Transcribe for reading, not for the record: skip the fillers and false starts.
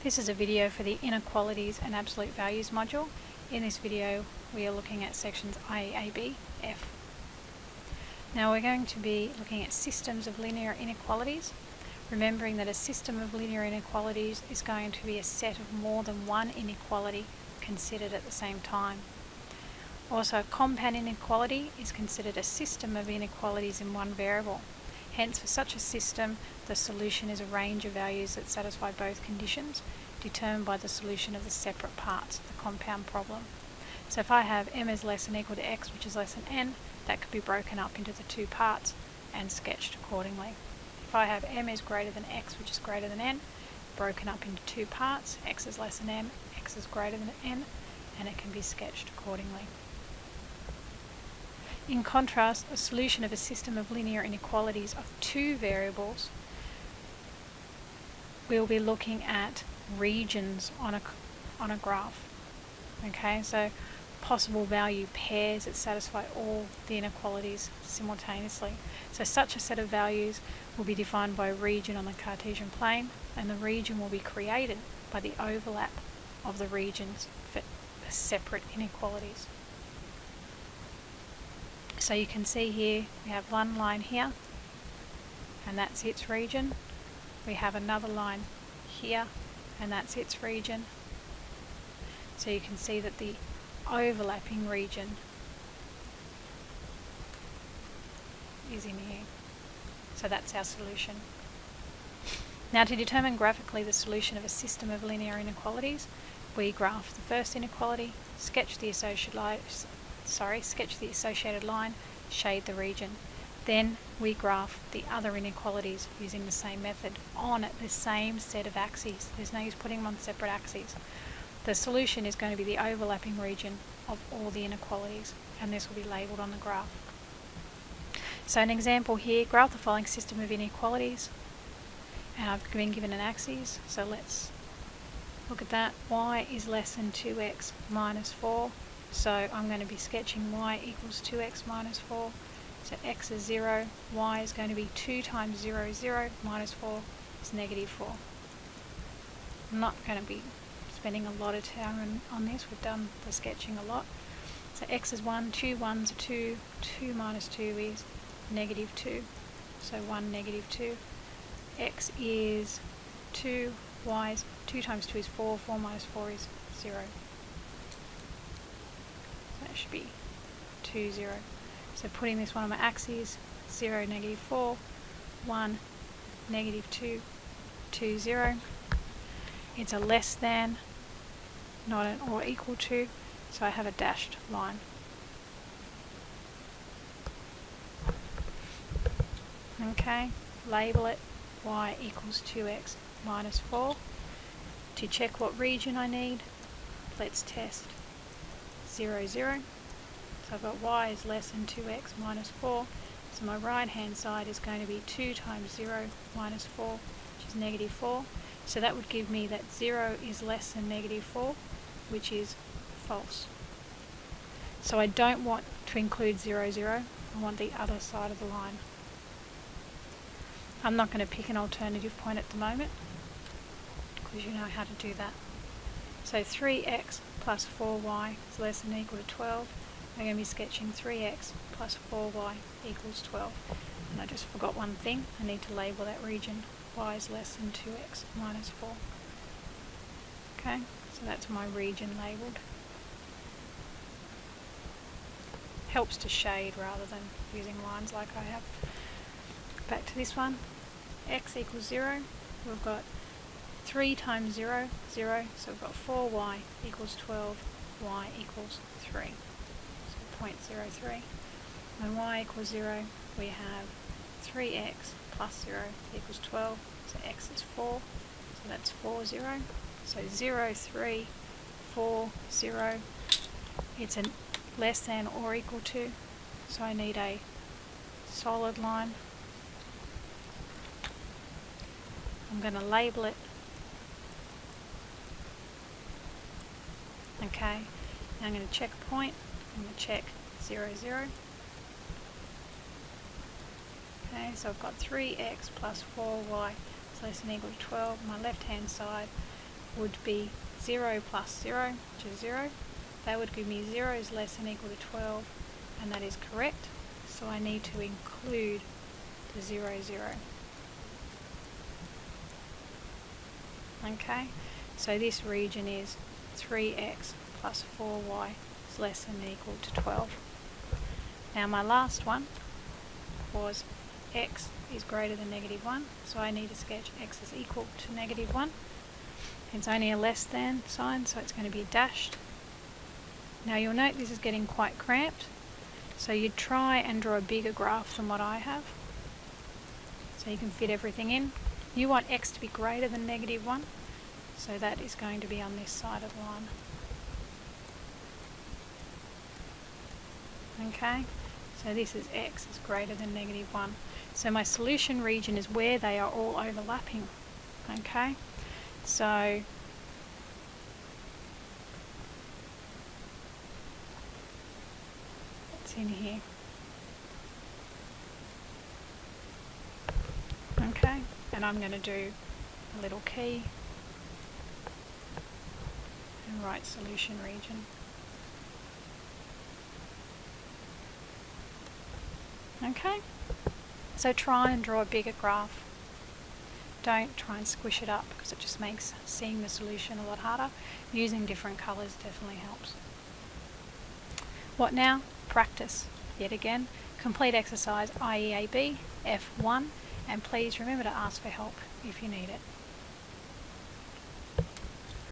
This is a video for the inequalities and absolute values module. In this video we are looking at sections Ieab F. Now we're going to be looking at systems of linear inequalities, remembering that a system of linear inequalities is going to be a set of more than one inequality considered at the same time. Also, a compound inequality is considered a system of inequalities in one variable. Hence, for such a system, the solution is a range of values that satisfy both conditions, determined by the solution of the separate parts of the compound problem. So if I have m is less than or equal to x, which is less than n, that could be broken up into the two parts and sketched accordingly. If I have m is greater than x, which is greater than n, broken up into two parts, x is less than m, x is greater than n, and it can be sketched accordingly. In contrast, a solution of a system of linear inequalities of two variables, we'll be looking at regions on a graph. Okay, so possible value pairs that satisfy all the inequalities simultaneously. So such a set of values will be defined by a region on the Cartesian plane, and the region will be created by the overlap of the regions for separate inequalities. So you can see here we have one line here, and that's its region. We have another line here, and that's its region. So you can see that the overlapping region is in here. So that's our solution. Now, to determine graphically the solution of a system of linear inequalities, we graph the first inequality, sketch the associated line, shade the region. Then we graph the other inequalities using the same method on the same set of axes. There's no use putting them on separate axes. The solution is going to be the overlapping region of all the inequalities, and this will be labelled on the graph. So an example here, graph the following system of inequalities, and I've been given an axis, so let's look at that. Y is less than 2x minus 4. So I'm going to be sketching y equals 2x minus 4. So x is 0, y is going to be 2 times 0 is 0, minus 4 is negative 4. I'm not going to be spending a lot of time on this, we've done the sketching a lot. So x is 1, 2 1s are 2, 2 minus 2 is negative 2, so 1 negative 2. X is 2, y is 2 times 2 is 4, 4 minus 4 is 0. That should be 2, 0. So putting this one on my axes, 0, negative 4, 1, negative 2, 2, 0. It's a less than, not an or equal to, so I have a dashed line. Okay, label it y equals 2x minus 4. To check what region I need, let's test 0, 0. So I've got y is less than 2x minus 4. So my right hand side is going to be 2 times 0 minus 4, which is negative 4. So that would give me that 0 is less than negative 4, which is false. So I don't want to include 0, 0. I want the other side of the line. I'm not going to pick an alternative point at the moment, because you know how to do that. So 3x plus 4y is less than or equal to 12. I'm going to be sketching 3x plus 4y equals 12. And I just forgot one thing. I need to label that region. Y is less than 2x minus 4. Okay, so that's my region labelled. Helps to shade rather than using lines like I have. Back to this one. X equals 0. We've got 3 times 0, 0, so we've got 4y equals 12, y equals 3, so 0.03. When y equals 0, we have 3x plus 0 equals 12, so x is 4, so that's 4, 0. So 0, 3, 4, 0, it's a less than or equal to, so I need a solid line. I'm going to label it. Okay, now I'm going to check a point. I'm going to check 0, 0. Okay, so I've got 3x plus 4y is less than or equal to 12. My left hand side would be 0 plus 0, which is 0. That would give me 0 is less than or equal to 12, and that is correct. So I need to include the 0, 0. Okay, so this region is 3x plus 4y is less than or equal to 12. Now my last one was x is greater than -1, so I need to sketch x is equal to -1. It's only a less than sign, so it's going to be dashed. Now you'll note this is getting quite cramped, so you'd try and draw a bigger graph than what I have, so you can fit everything in. You want x to be greater than -1, so that is going to be on this side of the line. Okay, so this is x is greater than -1. So my solution region is where they are all overlapping. Okay, so it's in here. Okay, and I'm going to do a little key and write solution region. Okay, so try and draw a bigger graph. Don't try and squish it up because it just makes seeing the solution a lot harder. Using different colours definitely helps. What now? Practice. Yet again, complete exercise Ieab F1, and please remember to ask for help if you need it.